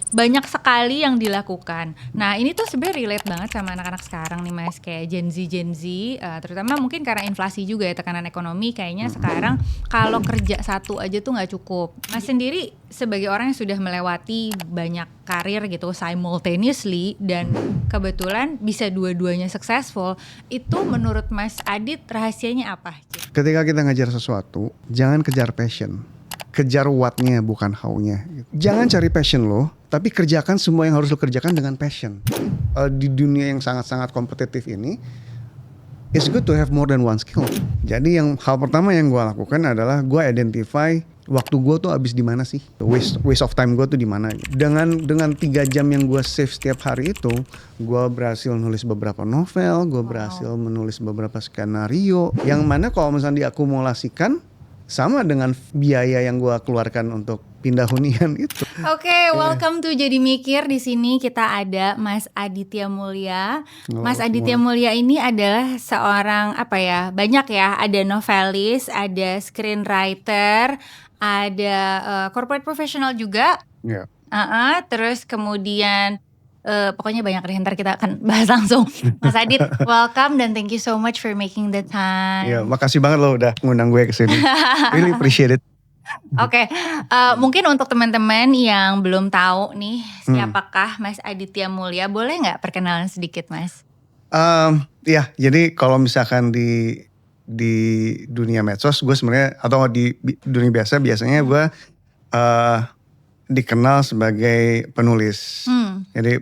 banyak sekali yang dilakukan. Nah ini tuh sebenarnya relate banget sama anak-anak sekarang nih Mas, kayak Gen Z, terutama mungkin karena inflasi juga ya, tekanan ekonomi kayaknya sekarang kalau kerja satu aja tuh nggak cukup. Mas sendiri sebagai orang yang sudah melewati banyak karir gitu simultaneously dan kebetulan bisa dua-duanya successful, itu menurut Mas Adit rahasianya apa? Ketika kita ngejar sesuatu, jangan kejar passion. Kejar what-nya bukan how-nya. Jangan cari passion lo, tapi kerjakan semua yang harus lo kerjakan dengan passion. Di dunia yang sangat-sangat kompetitif ini, it's good to have more than one skill. Jadi hal pertama yang gue lakukan adalah gue identify waktu gue tuh habis di mana sih, waste of time gue tuh di mana. Dengan 3 jam yang gue save setiap hari itu, gue berhasil nulis beberapa novel, gue berhasil menulis beberapa skenario, yang mana kalau misalnya diakumulasikan sama dengan biaya yang gue keluarkan untuk pindah hunian itu. Oke, welcome to Jadi Mikir. Di sini kita ada Mas Aditya Mulya. Mas Aditya Mulya ini adalah seorang banyak ya, ada novelis, ada screenwriter, ada corporate professional juga. Yeah. Terus kemudian pokoknya banyak deh, ntar kita akan bahas langsung. Mas Adit, welcome dan thank you so much for making the time. Iya, makasih banget lo udah ngundang gue kesini. Really appreciate it. Oke, mungkin untuk teman-teman yang belum tahu nih siapakah Mas Aditya Mulya, boleh nggak perkenalan sedikit Mas? Ya, jadi kalau misalkan di dunia medsos, gue sebenarnya atau di dunia biasanya gue dikenal sebagai penulis. Jadi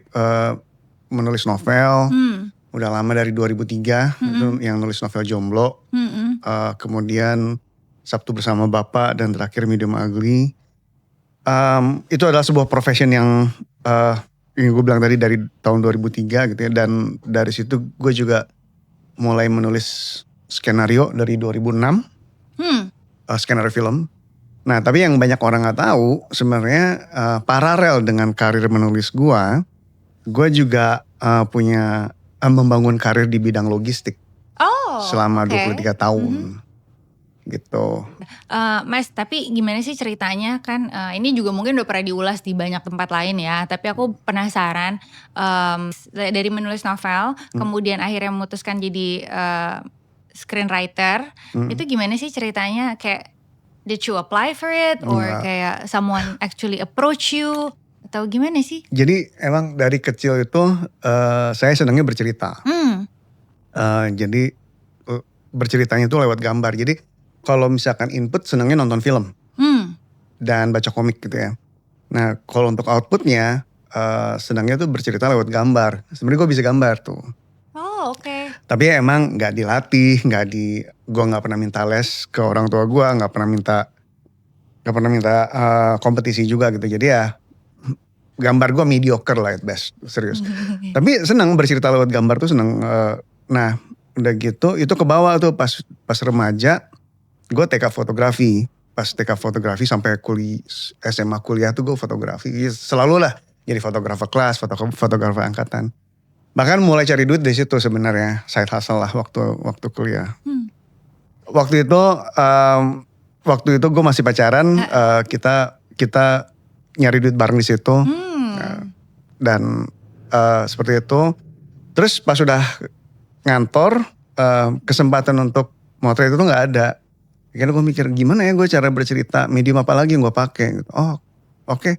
menulis novel. Udah lama dari 2003 itu yang nulis novel Jomblo. Kemudian Sabtu Bersama Bapak dan terakhir Medium Ugly. Itu adalah sebuah profession yang gue bilang tadi dari tahun 2003 gitu ya. Dan dari situ gue juga mulai menulis skenario dari 2006. Skenario film. Nah tapi yang banyak orang gak tahu sebenarnya paralel dengan karir menulis gue juga punya membangun karir di bidang logistik selama 23 tahun. Gitu. Mas, tapi gimana sih ceritanya kan ini juga mungkin udah pernah diulas di banyak tempat lain ya, tapi aku penasaran dari menulis novel kemudian akhirnya memutuskan jadi screenwriter, itu gimana sih ceritanya, kayak did you apply for it or kayak someone actually approach you atau gimana sih? Jadi emang dari kecil itu saya senangnya bercerita. Jadi berceritanya itu lewat gambar. Jadi kalau misalkan input senangnya nonton film dan baca komik gitu ya. Nah kalau untuk outputnya senangnya tuh bercerita lewat gambar. Sebenarnya gue bisa gambar tuh. Oh oke. Tapi ya emang nggak dilatih, gue nggak pernah minta les ke orang tua gue, nggak pernah minta kompetisi juga gitu. Jadi ya gambar gue mediocre lah at best, serius. Tapi senang bercerita lewat gambar tuh senang. Nah udah gitu itu kebawa tuh pas remaja. Gue TK fotografi. Pas TK fotografi sampai SMA kuliah tuh gue fotografi. Selalu lah jadi fotografer kelas, fotografer angkatan. Bahkan mulai cari duit dari situ sebenarnya. Side hustle lah waktu kuliah. Waktu itu gue masih pacaran. Kita nyari duit bareng di situ. Dan seperti itu. Terus pas udah ngantor, kesempatan untuk motret itu gak ada. Karena gue mikir gimana ya gue cara bercerita, medium apa lagi yang gue pakai gitu. Oh oke.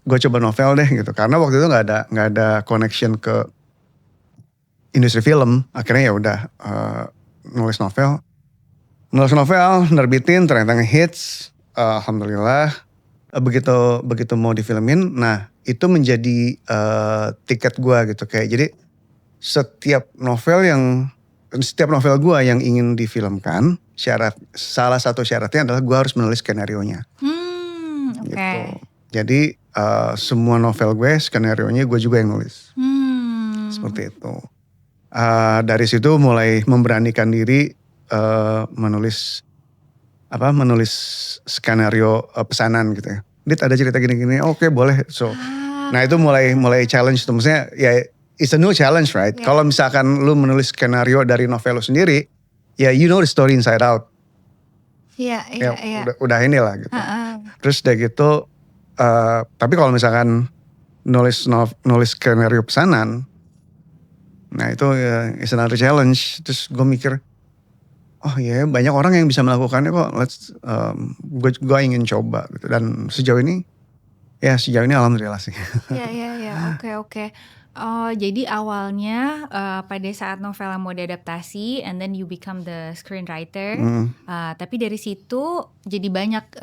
Gue coba novel deh gitu. Karena waktu itu gak ada connection ke industri film. Akhirnya ya udah nulis novel, nerbitin, ternyata ngehits. Alhamdulillah. Begitu mau difilmin, nah itu menjadi tiket gue gitu. Kayak jadi setiap novel gue yang ingin difilmkan, salah satu syaratnya adalah gue harus menulis skenario-nya. Gitu. Jadi semua novel gue, skenario-nya gue juga yang nulis. Seperti itu. Dari situ mulai memberanikan diri menulis skenario pesanan gitu ya. Dit ada cerita gini-gini, oke boleh. So, nah itu mulai challenge tuh. Maksudnya ya it's a new challenge, right? Yeah. Kalau misalkan lu menulis skenario dari novel lu sendiri, ya you know the story inside out. Iya. Udah inilah gitu. Terus udah gitu, Tapi kalau misalkan nulis skenario pesanan, nah itu is another challenge. Terus gue mikir, oh ya banyak orang yang bisa melakukannya kok. Gue ingin coba gitu. Dan sejauh ini alhamdulillah sih. Ya, oke. Oh, jadi awalnya pada saat novelnya mau diadaptasi, and then you become the screenwriter. Tapi dari situ jadi banyak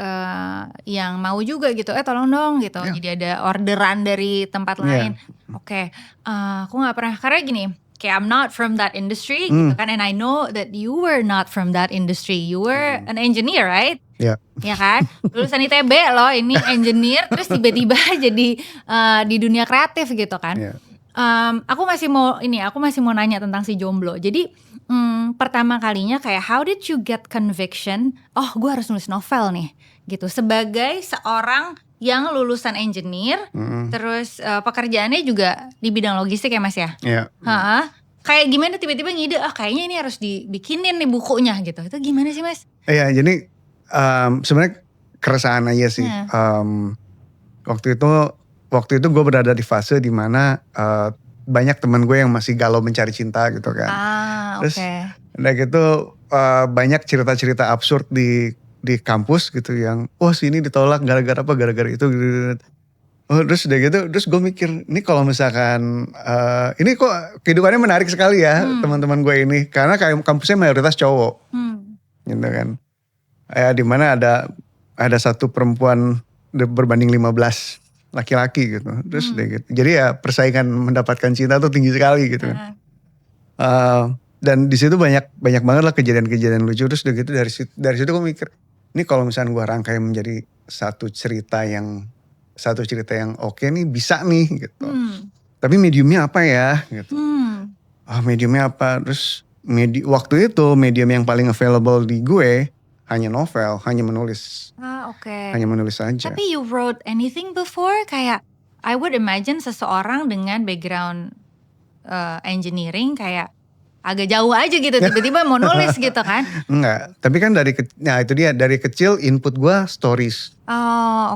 yang mau juga gitu, tolong dong gitu. Yeah. Jadi ada orderan dari tempat lain. Oke, aku nggak pernah, karena gini, kayak I'm not from that industry gitu kan, and I know that you were not from that industry. You were an engineer, right? Ya. Ya kan, lulusan ITB loh, ini engineer, terus tiba-tiba jadi di dunia kreatif gitu kan. Yeah. Aku masih mau nanya tentang si Jomblo. Jadi pertama kalinya kayak how did you get conviction? Oh, gue harus nulis novel nih, gitu. Sebagai seorang yang lulusan engineer, terus pekerjaannya juga di bidang logistik ya Mas ya. Iya. Kayak gimana tiba-tiba ngide, kayaknya ini harus dibikinin nih bukunya gitu. Itu gimana sih Mas? Iya, jadi sebenarnya keresahan aja sih. Waktu itu gue berada di fase dimana banyak teman gue yang masih galau mencari cinta gitu kan. Terus udah gitu banyak cerita-cerita absurd di kampus gitu yang sini ditolak gara-gara apa, gara-gara itu gitu. Terus udah gitu, terus gue mikir ini kalau misalkan ini kok kehidupannya menarik sekali ya teman-teman gue ini, karena kayak kampusnya mayoritas cowok gitu kan. Dimana ada satu perempuan berbanding 15 laki-laki gitu. Terus udah gitu. Jadi ya persaingan mendapatkan cinta tuh tinggi sekali gitu kan. Dan di situ banyak banget lah kejadian-kejadian lucu. Terus udah gitu dari situ gue mikir, ini kalau misalnya gue rangkai menjadi satu cerita yang oke nih, bisa nih gitu. Tapi mediumnya apa ya gitu. Mediumnya apa? Terus waktu itu medium yang paling available di gue hanya novel, hanya menulis. Hanya menulis saja. Tapi you wrote anything before? Kayak I would imagine seseorang dengan background engineering kayak agak jauh aja gitu, tiba-tiba mau nulis gitu kan? Enggak, tapi kan itu dia, dari kecil input gue stories.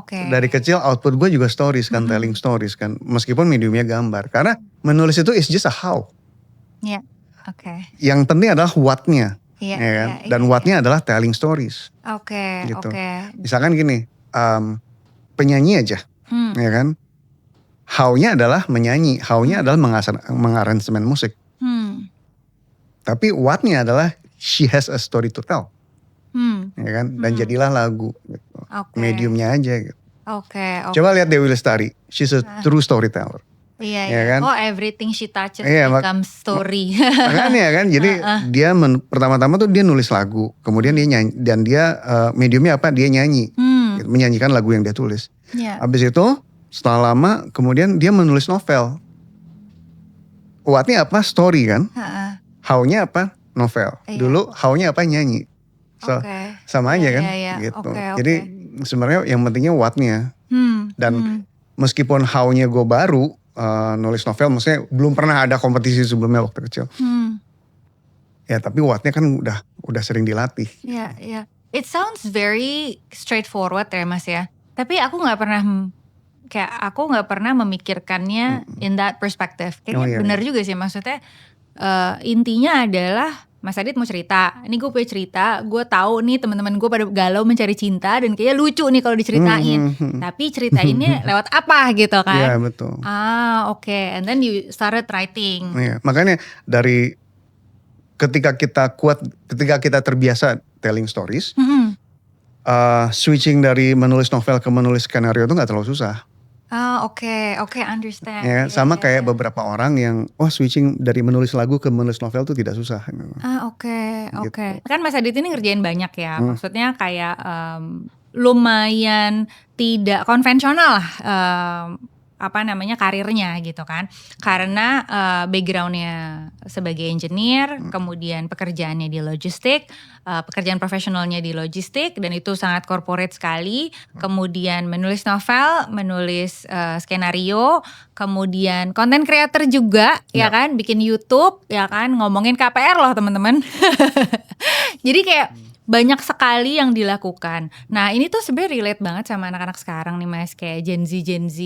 Dari kecil output gue juga stories kan, telling stories kan, meskipun mediumnya gambar. Karena menulis itu is just a how. Yang penting adalah what-nya. Ya kan? Dan what-nya adalah telling stories. Gitu. Misalkan gini, penyanyi aja, ya kan? How-nya adalah menyanyi, how-nya adalah mengaransemen musik. Tapi what-nya adalah she has a story to tell, ya kan? Dan jadilah lagu. Gitu. Mediumnya aja. Gitu. Coba lihat Dewi Lestari, she's a true storyteller. Iya. Kan? Everything she touches becomes story. Makanya kan, jadi dia pertama-tama tuh dia nulis lagu, kemudian dia nyanyi, dan dia mediumnya apa? Dia nyanyi, gitu, menyanyikan lagu yang dia tulis. Habis itu setelah lama, kemudian dia menulis novel. What-nya apa? Story kan? How-nya apa? Novel. Dulu how-nya apa? Nyanyi. Sama aja kan? Gitu. Jadi sebenarnya yang pentingnya what-nya. Dan meskipun how-nya gue baru nulis novel, maksudnya belum pernah ada kompetisi sebelumnya waktu kecil. Ya tapi what-nya kan udah sering dilatih. Iya. It sounds very straightforward ya Mas ya. Tapi aku nggak pernah memikirkannya in that perspective. Kayaknya benar juga sih, maksudnya intinya adalah Mas Adit mau cerita, ini gue punya cerita, gue tahu nih teman-teman gue pada galau mencari cinta dan kayaknya lucu nih kalau diceritain. Tapi ceritainnya lewat apa gitu kan? Iya betul. And then you started writing. Iya, makanya dari ketika kita terbiasa telling stories, switching dari menulis novel ke menulis skenario itu nggak terlalu susah. Oke, understand. Ya, sama kayak beberapa orang yang switching dari menulis lagu ke menulis novel itu tidak susah. Oke. Kan Mas Adit ini ngerjain banyak ya. Maksudnya kayak lumayan tidak konvensional lah karirnya gitu kan. Karena backgroundnya sebagai engineer, kemudian pekerjaannya di logistik, pekerjaan profesionalnya di logistik dan itu sangat corporate sekali. Kemudian menulis novel, menulis skenario, kemudian content creator juga, ya kan, bikin YouTube, ya kan, ngomongin KPR loh teman-teman. Jadi kayak banyak sekali yang dilakukan. Nah ini tuh sebenarnya relate banget sama anak-anak sekarang nih Mas, kayak Gen Z,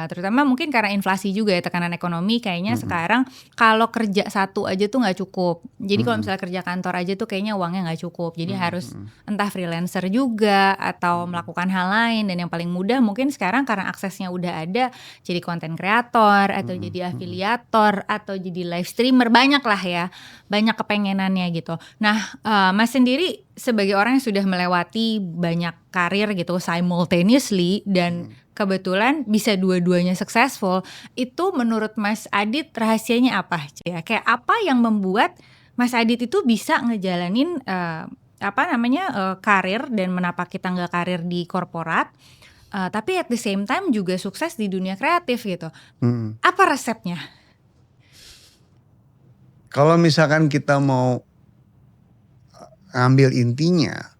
terutama mungkin karena inflasi juga ya, tekanan ekonomi kayaknya sekarang kalau kerja satu aja tuh nggak cukup. Jadi kalau misalnya kerja kantor aja tuh kayaknya uangnya nggak cukup. Jadi harus entah freelancer juga atau melakukan hal lain. Dan yang paling mudah mungkin sekarang karena aksesnya udah ada, jadi konten kreator atau jadi afiliator atau jadi live streamer, banyak lah ya, banyak kepengenannya gitu. Nah Mas sendiri sebagai orang yang sudah melewati banyak karir gitu simultaneously dan kebetulan bisa dua-duanya successful, itu menurut Mas Adit rahasianya apa? Ya, kayak apa yang membuat Mas Adit itu bisa ngejalanin karir dan menapaki tangga karir di korporat, tapi at the same time juga sukses di dunia kreatif gitu. Apa resepnya? Kalau misalkan kita mau ngambil intinya,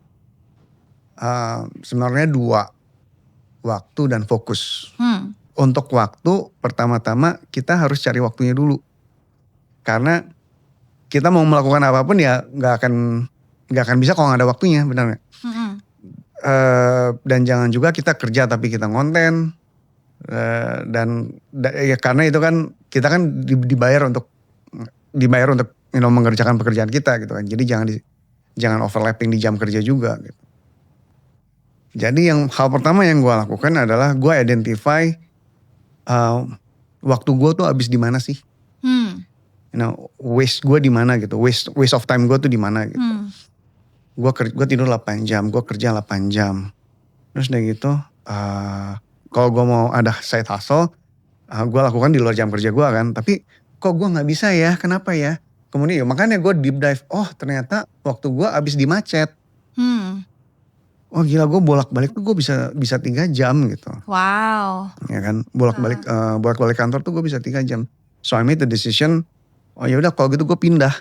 sebenarnya dua, waktu dan fokus. Untuk waktu, pertama-tama kita harus cari waktunya dulu. Karena kita mau melakukan apapun ya nggak akan bisa kalau nggak ada waktunya, benar nggak? Dan jangan juga kita kerja tapi kita ngonten. Ya karena itu kan kita kan dibayar untuk mengerjakan pekerjaan kita gitu kan. Jadi jangan overlapping di jam kerja juga gitu. Jadi hal pertama yang gue lakukan adalah gue identify waktu gue tuh habis di mana sih? Waste gue di mana gitu. Waste of time gue tuh di mana gitu. Gue tidur 8 jam, gue kerja 8 jam. Terus udah gitu, kalau gue mau ada side hustle, gue lakukan di luar jam kerja gue kan. Tapi kok gue nggak bisa ya? Kenapa ya? Kemudian makanya gue deep dive. Oh ternyata waktu gue abis di macet. Oh gila, gue bolak-balik tuh gue bisa 3 jam gitu. Wow. Ya kan, bolak-balik kantor tuh gue bisa 3 jam. So I made the decision. Oh ya udah kalau gitu gue pindah.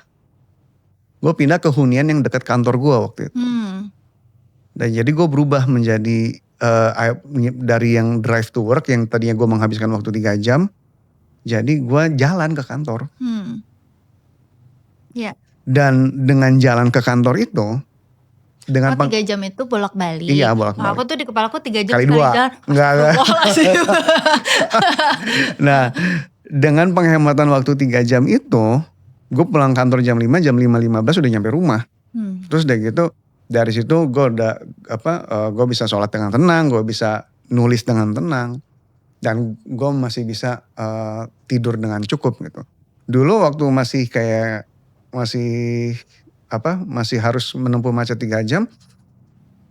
Gue pindah ke hunian yang dekat kantor gue waktu itu. Dan jadi gue berubah menjadi dari yang drive to work yang tadinya gue menghabiskan waktu 3 jam. Jadi gue jalan ke kantor. Yeah. Dan dengan jalan ke kantor itu, dengan 3 jam itu bolak-balik. Iya bolak-balik. Aku tuh di kepalaku 3 jam kali sekali 2. jalan. Enggak. Nah dengan penghematan waktu 3 jam itu, gue pulang kantor jam 5, jam 5.15 udah nyampe rumah. Terus udah gitu, dari situ gue gue bisa sholat dengan tenang, gue bisa nulis dengan tenang. Dan gue masih bisa tidur dengan cukup gitu. Dulu waktu masih harus menempuh macet 3 jam,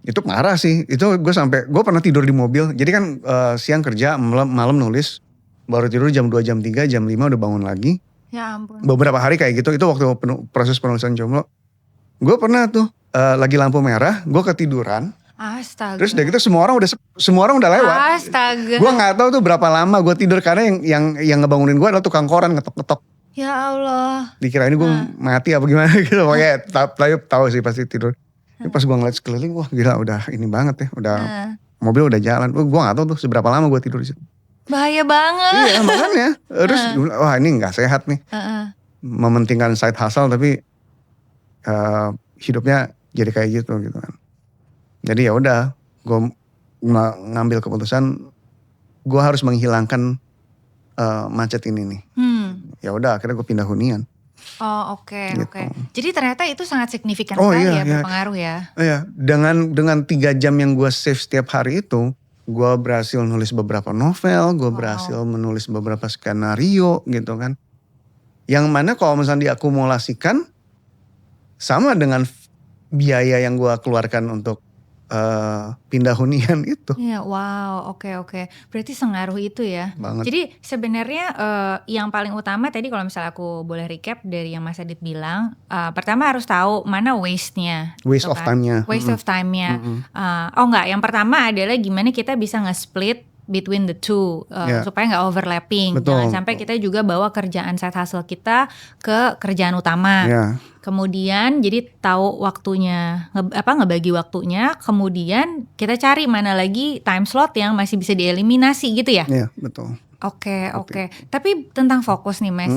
itu parah sih. Itu gue pernah tidur di mobil. Jadi kan siang kerja, malam nulis, baru tidur jam 2, jam 3, jam 5 udah bangun lagi. Ya ampun. Beberapa hari kayak gitu, itu waktu proses penulisan Jomblo. Gue pernah tuh lagi lampu merah, gue ketiduran. Astaga. Terus udah gitu semua orang udah lewat. Astaga. Gue nggak tahu tuh berapa lama gue tidur karena yang ngebangunin gue adalah tukang koran ngetok-ngetok. Ya Allah. Dikirain gue mati apa gimana gitu. Pokoknya tahu sih pasti tidur. Tapi pas gue ngeliat sekeliling, wah gila udah ini banget ya. Udah mobil udah jalan. Gue nggak tahu tuh seberapa lama gue tidur di situ. Bahaya banget. Iya makanya. Terus wah ini nggak sehat nih. Mementingkan side hustle tapi hidupnya jadi kayak gitu kan. Jadi ya udah, gue ngambil keputusan, gue harus menghilangkan macet ini nih. Ya udah, akhirnya gue pindah hunian. Oh oke. Gitu. Jadi ternyata itu sangat signifikan sekali ya, berpengaruh ya. Iya, dengan 3 jam yang gue save setiap hari itu, gue berhasil nulis beberapa novel, gue berhasil menulis beberapa skenario gitu kan. Yang mana kalau misalnya diakumulasikan, sama dengan biaya yang gue keluarkan untuk pindah hunian itu. Iya, wow, oke. Berarti sengaruh itu ya. Banget. Jadi sebenarnya yang paling utama tadi kalau misalnya aku boleh recap dari yang Mas Adit bilang, pertama harus tahu mana waste-nya. Waste of time-nya. Waste of time-nya. Yang pertama adalah gimana kita bisa nge-split between the two supaya nggak overlapping. Betul, Jangan sampai kita juga bawa kerjaan side hustle kita ke kerjaan utama. Kemudian jadi tahu waktunya, ngebagi waktunya. Kemudian kita cari mana lagi time slot yang masih bisa dieliminasi gitu ya. Iya, betul. Oke. Tapi tentang fokus nih Mas,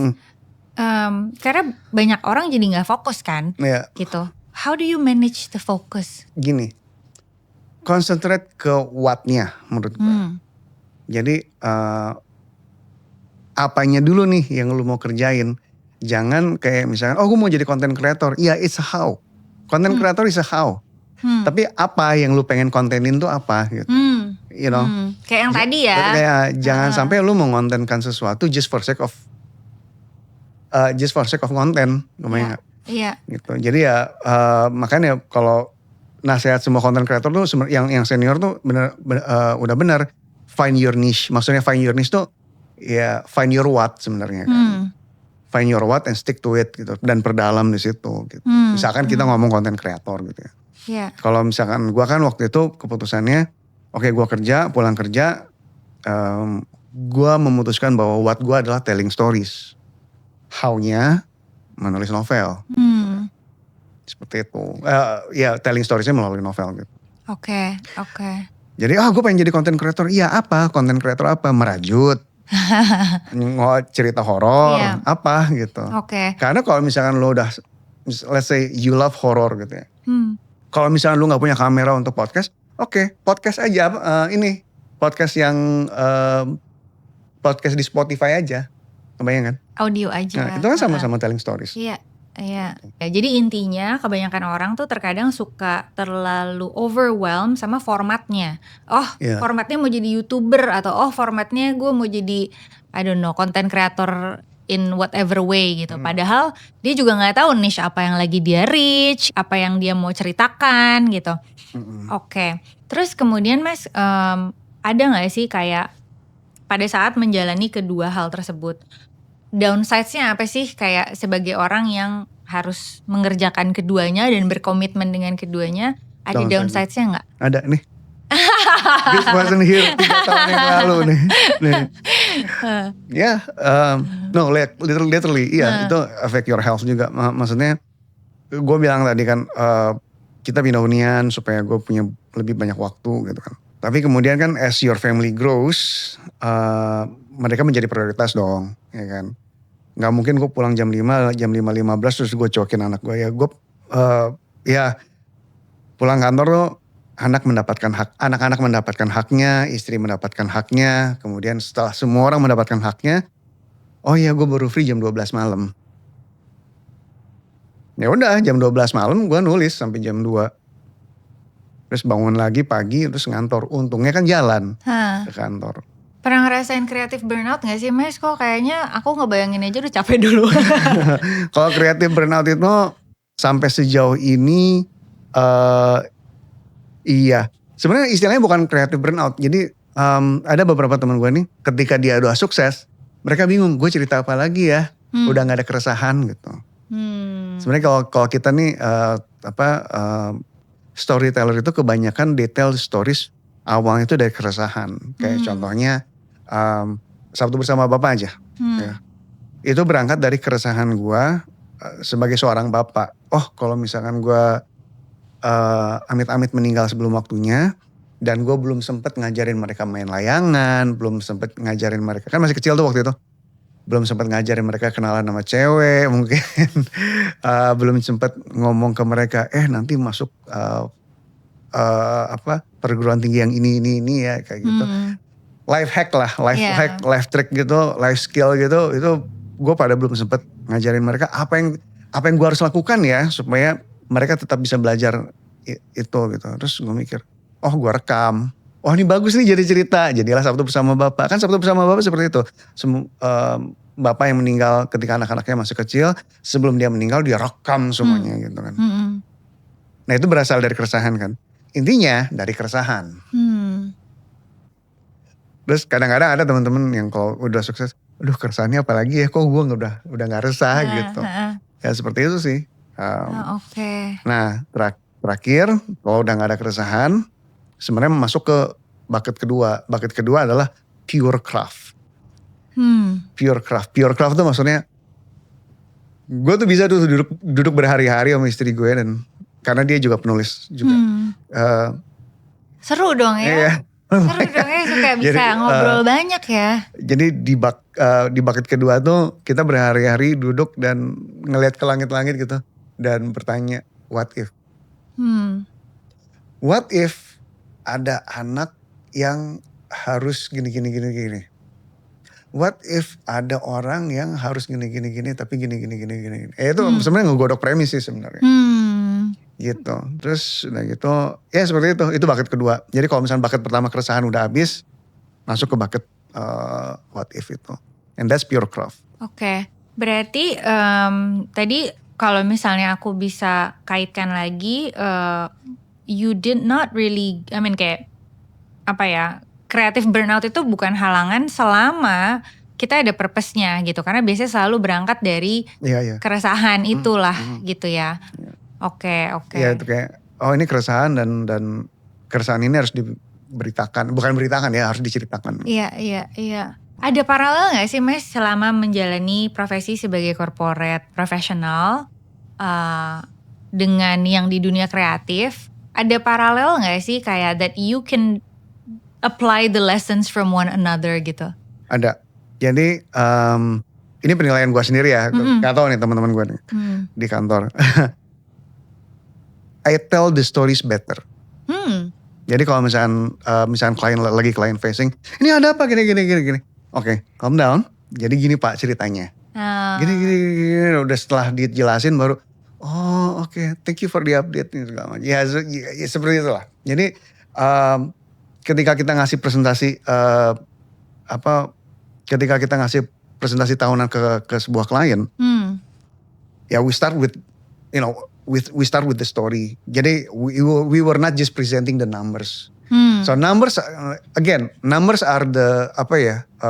karena banyak orang jadi nggak fokus kan, gitu. How do you manage the focus? Gini, concentrate ke what-nya menurut gue. Jadi apanya dulu nih yang lu mau kerjain. Jangan kayak misalkan, gue mau jadi content creator. Iya, it's a how. Content creator is a how. Tapi apa yang lu pengen kontenin tuh apa gitu. You know? Kayak yang tadi ya. Kayak jangan sampai lu mengontenkan sesuatu just for sake of content. Iya. Gitu. Jadi ya makanya kalau nasihat semua content creator tuh yang senior tuh udah benar. Find your niche. Maksudnya find your niche tuh ya find your what sebenarnya kan. Find your what and stick to it gitu. Dan perdalam di situ gitu. Misalkan kita ngomong content creator gitu ya. Kalau misalkan gue kan waktu itu keputusannya oke, gue kerja, pulang kerja gue memutuskan bahwa what gue adalah telling stories. How-nya menulis novel. Seperti itu. Ya telling storiesnya melalui novel gitu. Oke. Jadi gue pengen jadi content creator. Iya apa? Content creator apa? Merajut. Cerita horor. Apa gitu. Karena kalau misalkan lo udah, let's say you love horror gitu ya. Kalau misalkan lo gak punya kamera untuk podcast. Oke, podcast aja. Ini podcast yang podcast di Spotify aja. Kebayang kan? Audio aja. Nah, itu kan sama-sama telling stories. Iya. Ya, jadi intinya kebanyakan orang tuh terkadang suka terlalu overwhelmed sama formatnya. Formatnya mau jadi YouTuber atau formatnya gue mau jadi content creator in whatever way gitu. Padahal dia juga nggak tahu niche apa yang lagi dia reach, apa yang dia mau ceritakan gitu. Oke. Terus kemudian Mas ada nggak sih kayak pada saat menjalani kedua hal tersebut? Downside-nya apa sih kayak sebagai orang yang harus mengerjakan keduanya dan berkomitmen dengan keduanya, ada downside-nya nggak? Ada nih. This wasn't here 3 tahun yang lalu nih. No, literally, itu affect your health juga. Maksudnya, gue bilang tadi kan, kita pindah hunian supaya gue punya lebih banyak waktu gitu kan. Tapi kemudian kan as your family grows, mereka menjadi prioritas dong, ya kan. Gak mungkin gue pulang jam 5, jam 5.15 terus gue cokin anak gue ya. Gue pulang kantor tuh anak-anak mendapatkan haknya, istri mendapatkan haknya. Kemudian setelah semua orang mendapatkan haknya, gue baru free jam 12 malam. Ya udah jam 12 malam gue nulis sampai jam 2. Terus bangun lagi pagi terus ngantor. Untungnya kan jalan ke kantor. Pernah ngerasain kreatif burnout gak sih Mas? Kok kayaknya aku ngebayangin aja udah capek dulu. Kalau kreatif burnout itu sampai sejauh ini iya. Sebenarnya istilahnya bukan kreatif burnout. Jadi ada beberapa teman gue nih ketika dia udah sukses, mereka bingung gue cerita apa lagi ya. Udah gak ada keresahan gitu. Sebenarnya kalau kita nih storyteller itu kebanyakan detail stories awalnya itu dari keresahan. Kayak contohnya Sabtu Bersama Bapak aja. Ya. Itu berangkat dari keresahan gue sebagai seorang bapak. Kalau misalkan gue amit-amit meninggal sebelum waktunya dan gue belum sempet ngajarin mereka main layangan, belum sempet ngajarin mereka, kan masih kecil tuh waktu itu, belum sempet ngajarin mereka kenalan sama cewek mungkin, belum sempet ngomong ke mereka, nanti masuk perguruan tinggi yang ini ya kayak gitu. Life hack lah, life trick gitu, life skill gitu, itu gue pada belum sempet ngajarin mereka apa yang gue harus lakukan ya supaya mereka tetap bisa belajar itu gitu. Terus gue mikir, gue rekam. Ini bagus nih jadi cerita. Jadilah Sabtu Bersama Bapak. Kan Sabtu Bersama Bapak seperti itu. Bapak yang meninggal ketika anak-anaknya masih kecil, sebelum dia meninggal dia rekam semuanya gitu kan. Nah itu berasal dari keresahan kan. Intinya dari keresahan. Terus kadang-kadang ada teman-teman yang kalau udah sukses, aduh keresahannya apalagi ya, kok gue udah gak resah gitu. Ya seperti itu sih. Nah terakhir kalau udah gak ada keresahan, sebenarnya masuk ke bucket kedua. Bucket kedua adalah pure craft. Pure craft tuh maksudnya gue tuh bisa tuh duduk berhari-hari sama istri gue dan karena dia juga penulis juga. Seru dong ya. Iya. Seru dong ya, suka bisa ngobrol banyak ya. Jadi di bucket kedua tuh kita berhari-hari duduk dan ngelihat ke langit-langit gitu dan bertanya what if. What if ada anak yang harus gini. What if ada orang yang harus gini tapi gini. Itu sebenarnya ngegodok premis sih sebenarnya. Gitu. Terus udah gitu ya seperti itu bucket kedua. Jadi kalau misalnya bucket pertama keresahan udah habis, masuk ke bucket what if itu. And that's pure craft. Oke. Berarti tadi kalau misalnya aku bisa kaitkan lagi, you did not really, kayak apa ya, creative burnout itu bukan halangan selama kita ada purpose-nya gitu. Karena biasanya selalu berangkat dari keresahan itulah gitu ya. Oke. Ya itu kayak, ini keresahan dan keresahan ini harus diberitakan. Bukan beritakan ya, harus diceritakan. Iya. Ada paralel gak sih Mas selama menjalani profesi sebagai corporate professional dengan yang di dunia kreatif? Ada paralel gak sih kayak that you can apply the lessons from one another gitu? Ada. Jadi ini penilaian gue sendiri ya. Gak tau nih teman-teman gue nih di kantor. I tell the stories better. Jadi kalau misalkan client facing, ini ada apa gini. Oke, calm down. Jadi gini Pak ceritanya. Gini. Udah setelah dijelasin baru, oke, thank you for the update. Ya seperti itulah. Jadi ketika kita ngasih presentasi ketika kita ngasih presentasi tahunan ke sebuah klien, ya we start with we start with the story. Jadi we were not just presenting the numbers. So numbers are the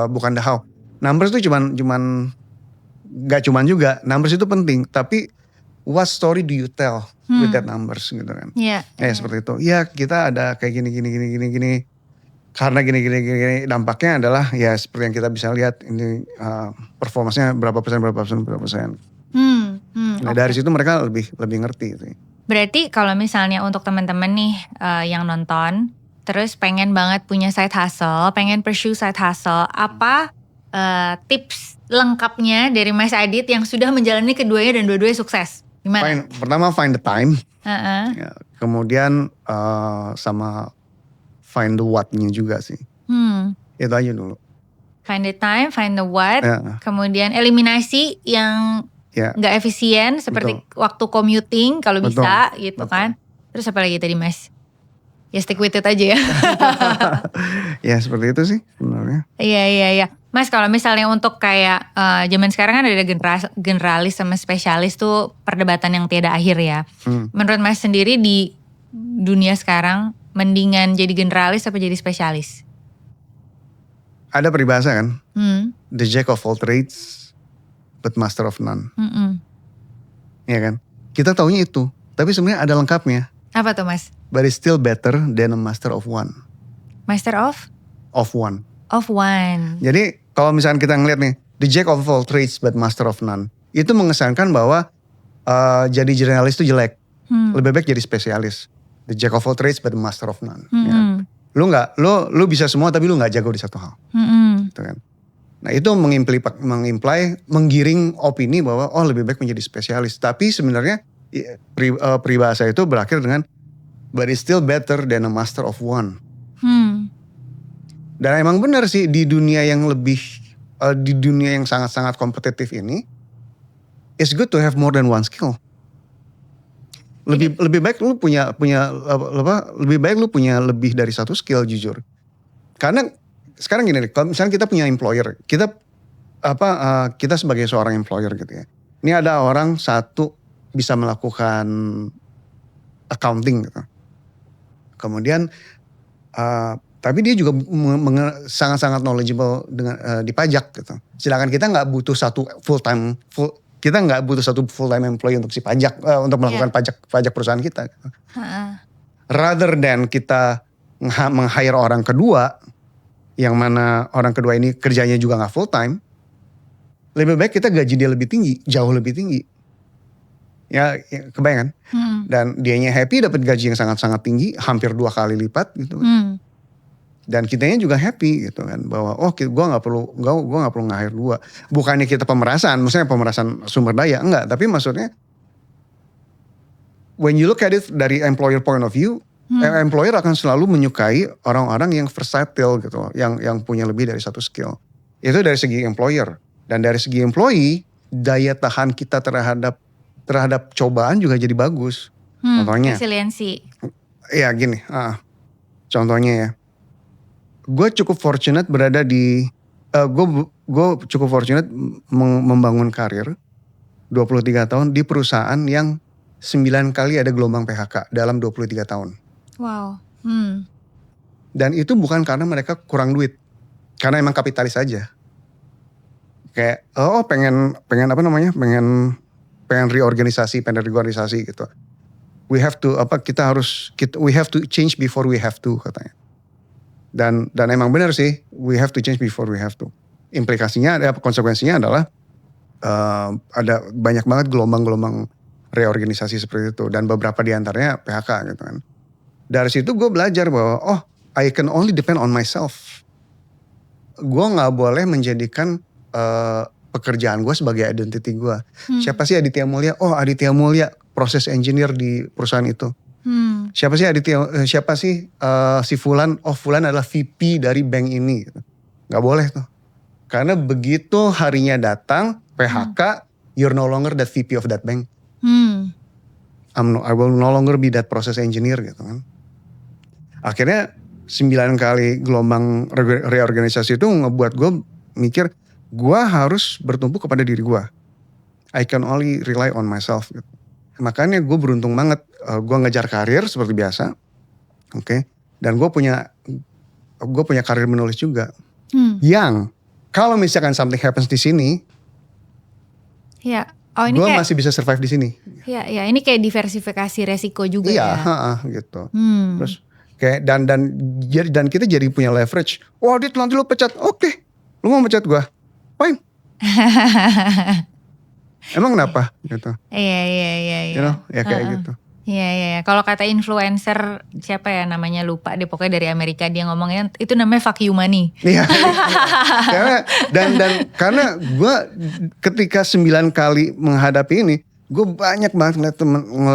bukan the how. Numbers itu cuman gak cuman juga. Numbers itu penting, tapi what story do you tell with that numbers gitu kan? Iya. Seperti itu. Ya kita ada kayak gini. Karena gini dampaknya adalah ya seperti yang kita bisa lihat ini performanya berapa persen. Nah dari situ mereka lebih ngerti gitu. Berarti kalau misalnya untuk teman-teman nih yang nonton terus pengen banget punya side hustle, pengen pursue side hustle, apa tips lengkapnya dari Mas Adit yang sudah menjalani keduanya dan dua-duanya sukses? Gimana? Pertama find the time, ya, kemudian sama find the what-nya juga sih. Itu aja dulu. Find the time, find the what, kemudian eliminasi yang nggak efisien seperti waktu commuting kalau bisa gitu kan. Terus apa lagi tadi Mas? Ya stick with it aja ya. Ya seperti itu sih sebenarnya. Iya. Mas kalau misalnya untuk kayak zaman sekarang kan ada generalis sama spesialis tuh perdebatan yang tiada akhir ya. Menurut Mas sendiri di dunia sekarang mendingan jadi generalis apa jadi spesialis? Ada peribahasa kan? The jack of all trades but master of none. Iya kan? Kita taunya itu, tapi sebenarnya ada lengkapnya. Apa tuh Mas? But it's still better than a master of one. Master of? Of one. Of one. Jadi kalau misalnya kita ngeliat nih, the jack of all trades but master of none. Itu mengesankan bahwa jadi generalis itu jelek. Lebih baik jadi spesialis. The jack of all trades but the master of none. Ya. Lu bisa semua tapi lu gak jago di satu hal. Gitu kan. Nah itu menggiring opini bahwa lebih baik menjadi spesialis. Tapi sebenarnya peribahasa itu berakhir dengan but it's still better than a master of one. Dan emang benar sih di dunia yang sangat-sangat kompetitif ini, it's good to have more than one skill. Lebih baik lu punya lebih dari satu skill jujur. Karena sekarang gini, kalau misalnya kita punya employer, kita sebagai seorang employer gitu ya. Ini ada orang satu bisa melakukan accounting gitu. Kemudian tapi dia juga sangat-sangat knowledgeable dengan di pajak gitu. Sedangkan kita nggak butuh satu full time employee untuk si pajak untuk melakukan pajak perusahaan kita. Gitu. Rather than kita meng-hire orang kedua, yang mana orang kedua ini kerjanya juga gak full time, lebih baik kita gaji dia lebih tinggi, jauh lebih tinggi. Ya kebayang kan? Dan dianya happy dapat gaji yang sangat-sangat tinggi, hampir 2 kali lipat gitu kan. Dan kitanya juga happy gitu kan, bahwa gue nggak perlu nge-hire 2. Bukannya kita pemerasan, maksudnya pemerasan sumber daya, enggak. Tapi maksudnya when you look at it dari employer point of view, employer akan selalu menyukai orang-orang yang versatile gitu, yang punya lebih dari satu skill. Itu dari segi employer. Dan dari segi employee, daya tahan kita terhadap cobaan juga jadi bagus. Contohnya, resiliensi. Ya gini, contohnya ya. Gue cukup fortunate berada di, gue cukup fortunate membangun karir 23 tahun di perusahaan yang 9 kali ada gelombang PHK dalam 23 tahun. Wow. Dan itu bukan karena mereka kurang duit, karena emang kapitalis aja. Kayak, pengen reorganisasi gitu. We have to change before we have to katanya. Dan emang benar sih, we have to change before we have to. Implikasinya konsekuensinya adalah ada banyak banget gelombang-gelombang reorganisasi seperti itu, dan beberapa diantaranya PHK gitu kan. Dari situ gue belajar bahwa I can only depend on myself. Gue nggak boleh menjadikan pekerjaan gue sebagai identity gue. Siapa sih Aditya Mulya? Aditya Mulya, proses engineer di perusahaan itu. Siapa sih Aditya? Siapa sih si Fulan? Fulan adalah VP dari bank ini. Gak boleh tuh. Karena begitu harinya datang PHK, you're no longer that VP of that bank. I will no longer be that process engineer gitu kan. Akhirnya 9 kali gelombang reorganisasi itu ngebuat gue mikir, gue harus bertumpu kepada diri gue. I can only rely on myself gitu. Makanya gue beruntung banget, gue ngejar karir seperti biasa, oke. Dan gue punya karir menulis juga, yang kalau misalkan something happens di sini, gue masih bisa survive di sini. Ya, ini kayak diversifikasi resiko juga ya. Iya, gitu. Terus kayak dan kita jadi punya leverage. Dit nanti lu pecat, oke. Lu mau pecat gue, fine. Emang kenapa gitu? Iya. You know, ya kayak gitu. Iya. Kalau kata influencer siapa ya namanya, lupa deh, pokoknya dari Amerika, dia ngomongnya itu namanya fuck you money. Iya. dan karena gue ketika 9 kali menghadapi ini, gue banyak banget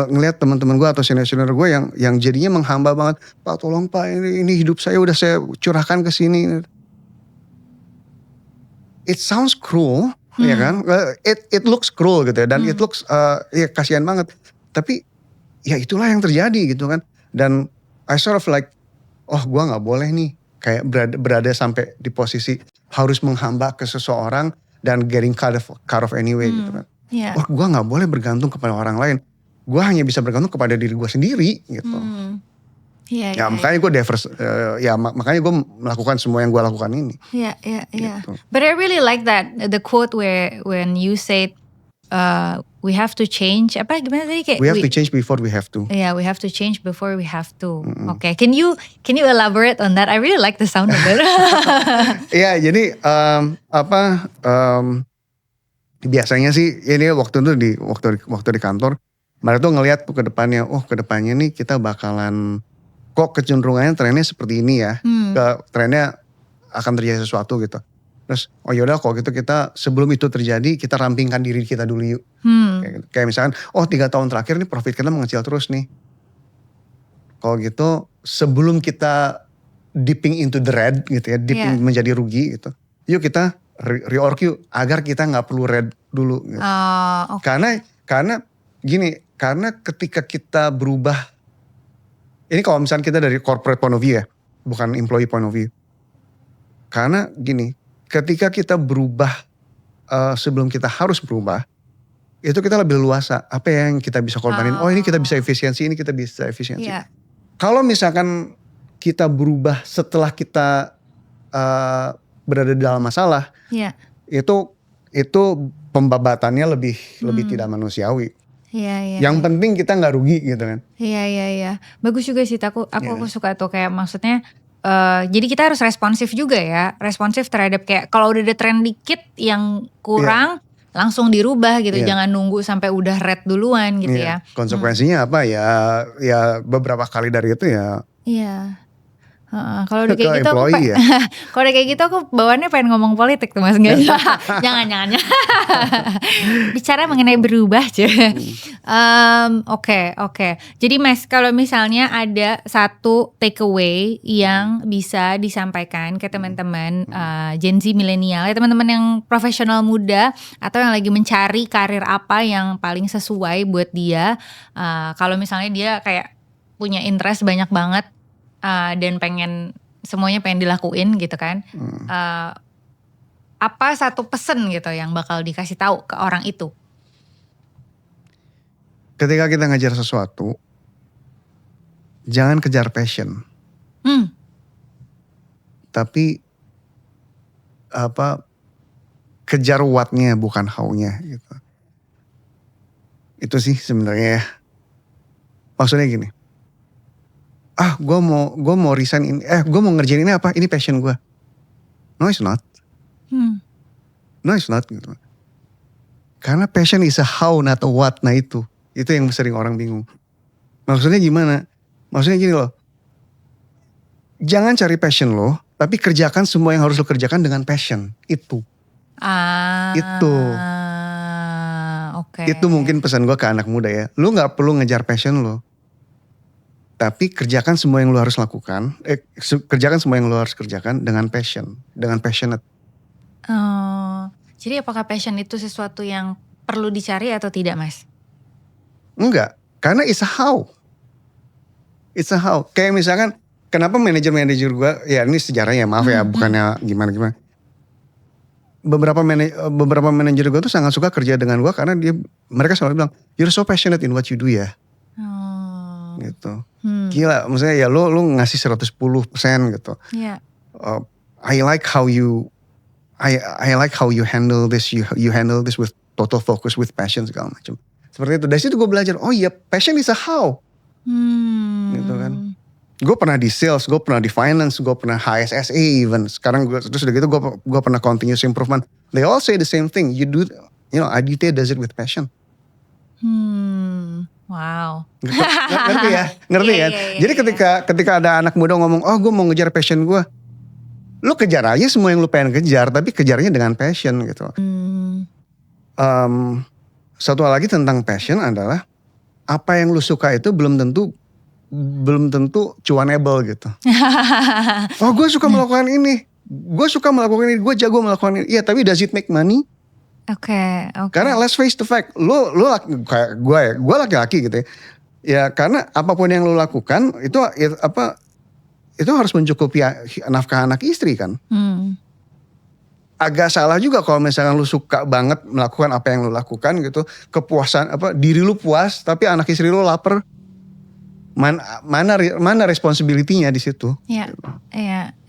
ngeliat teman-teman gue atau senior-senior gue yang jadinya menghamba banget. Pak tolong Pak, ini hidup saya udah saya curahkan ke sini. It sounds cruel. Ya kan, it looks cruel gitu ya, dan it looks kasihan banget. Tapi ya itulah yang terjadi gitu kan. Dan I sort of like, gue nggak boleh nih kayak berada sampai di posisi harus menghamba ke seseorang dan getting cut off anyway gitu kan. Gue nggak boleh bergantung kepada orang lain. Gue hanya bisa bergantung kepada diri gue sendiri gitu. Makanya gue makanya gue melakukan semua yang gue lakukan ini. Iya. Gitu. But I really like that the quote when you said we have to change, apa gimana tadi kayak we have to change before we have to. Yeah, we have to change before we have to. Okay, can you elaborate on that? I really like the sound of it. Iya, jadi biasanya sih ini waktu di kantor, mereka tuh ngelihat ke depannya, ke depannya nih kita bakalan, kok kecenderungannya trennya seperti ini ya, trennya akan terjadi sesuatu gitu. Terus yaudah kalau gitu kita sebelum itu terjadi kita rampingkan diri kita dulu yuk. Kayak misalkan 3 tahun terakhir nih profit kita mengecil terus nih. Kalau gitu sebelum kita dipping into the red gitu ya, dipping menjadi rugi gitu, yuk kita reorg yuk agar kita nggak perlu red dulu gitu. Okay. Karena gini, karena ketika kita berubah. Ini kalau misalnya kita dari corporate point of view ya, bukan employee point of view. Karena gini, ketika kita berubah sebelum kita harus berubah, itu kita lebih luasa. Apa yang kita bisa korbanin? Ini kita bisa efisiensi, ini kita bisa efisiensi. Kalau misalkan kita berubah setelah kita berada dalam masalah, itu pembabatannya lebih tidak manusiawi. Iya. Yang penting kita nggak rugi gitu kan. Iya. Bagus juga sih, aku suka tuh kayak maksudnya jadi kita harus responsif juga ya, responsif terhadap kayak kalau udah ada tren dikit yang kurang langsung dirubah gitu, jangan nunggu sampai udah red duluan gitu ya. Konsekuensinya apa ya beberapa kali dari itu ya. Iya. Kalau udah kayak gitu employee, kalau udah kayak gitu aku bawaannya pengen ngomong politik tuh Mas. Jangan. Bicara mengenai berubah aja. Oke. Jadi Mas, kalau misalnya ada satu takeaway yang bisa disampaikan ke teman-teman Gen Z milenial, ya teman-teman yang profesional muda atau yang lagi mencari karir apa yang paling sesuai buat dia, kalau misalnya dia kayak punya interest banyak banget dan semuanya pengen dilakuin gitu kan, apa satu pesan gitu yang bakal dikasih tahu ke orang itu? Ketika kita ngejar sesuatu, jangan kejar passion, tapi kejar what-nya bukan how-nya gitu. Itu sih sebenarnya ya. Maksudnya gini. Gue mau resign ini, gue mau ngerjain ini apa? Ini passion gue. No it's not. No it's not gitu. Karena passion is a how not a what. Nah itu yang sering orang bingung. Maksudnya gimana? Maksudnya gini loh. Jangan cari passion lo, tapi kerjakan semua yang harus lo kerjakan dengan passion. Itu. Oke. Itu mungkin pesan gue ke anak muda ya. Lo gak perlu ngejar passion lo. Tapi kerjakan semua yang lo harus lakukan. Kerjakan semua yang lo harus kerjakan dengan passion. Dengan passionate. Jadi apakah passion itu sesuatu yang perlu dicari atau tidak Mas? Enggak. Karena it's a how. It's a how. Kayak misalkan kenapa manajer gue. Ya ini sejarahnya maaf ya. Bukannya gimana-gimana. Beberapa manajer gue tuh sangat suka kerja dengan gue. Karena mereka selalu bilang. You're so passionate in what you do ya. Gitu. Gila, maksudnya ya lu ngasih 110% gitu. Yeah. I like how you handle this. You handle this with total focus, with passion segala macam. Seperti itu. Dari situ gue belajar. Oh iya, passion is a how. Gitu kan. Gue pernah di sales, gue pernah di finance, gue pernah HSSA even. Sekarang terus udah gitu gue pernah continuous improvement. They all say the same thing. Aditya does it with passion. Wow. Ngerti ya? Ngerti kan? Jadi ketika ada anak muda ngomong, gue mau ngejar passion gue. Lu kejar aja semua yang lu pengen kejar, tapi kejarnya dengan passion gitu. Satu hal lagi tentang passion adalah, apa yang lu suka itu belum tentu cuanable gitu. Gue suka melakukan ini. Gue jago melakukan ini. Iya, tapi does it make money? Oke. Karena let's face the fact, lu kayak gue laki-laki gitu ya. Ya karena apapun yang lu lakukan itu harus mencukupi nafkah anak istri kan. Agak salah juga kalau misalkan lu suka banget melakukan apa yang lu lakukan gitu, kepuasan diri lu puas tapi anak istri lu lapar. Mana responsibility-nya di situ? Iya.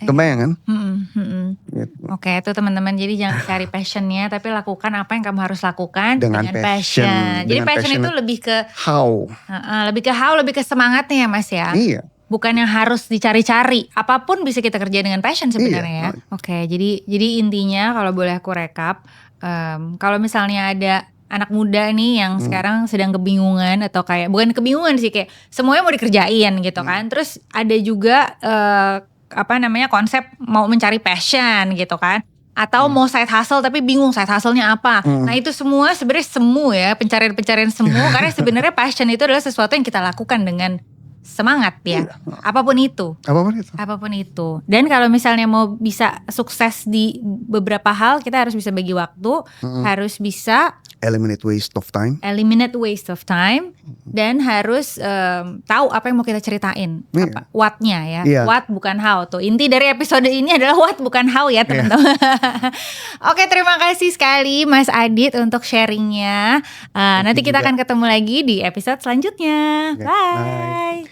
Kebayang kan? Gitu. Oke, itu teman-teman. Jadi jangan cari passionnya, tapi lakukan apa yang kamu harus lakukan dengan passion. Jadi passion itu lebih ke how. Lebih ke semangatnya ya Mas ya. Iya. Bukan yang harus dicari-cari. Apapun bisa kita kerjain dengan passion sebenarnya ya. Oke, jadi intinya kalau boleh aku rekap, kalau misalnya ada anak muda nih yang sekarang sedang kebingungan atau kayak bukan kebingungan sih, kayak semuanya mau dikerjain gitu kan. Terus ada juga konsep mau mencari passion gitu kan. Atau mau side hustle tapi bingung side hustle-nya apa. Nah itu semua sebenarnya semu ya, pencarian semu. Karena sebenarnya passion itu adalah sesuatu yang kita lakukan dengan semangat ya. Apapun itu. Dan kalau misalnya mau bisa sukses di beberapa hal, kita harus bisa bagi waktu, harus bisa eliminate waste of time, dan harus tahu apa yang mau kita ceritain, what-nya ya. What bukan how. Tuh inti dari episode ini adalah what bukan how ya teman-teman. Oke, terima kasih sekali Mas Adit untuk sharingnya. Nanti kita akan ketemu lagi di episode selanjutnya. Bye.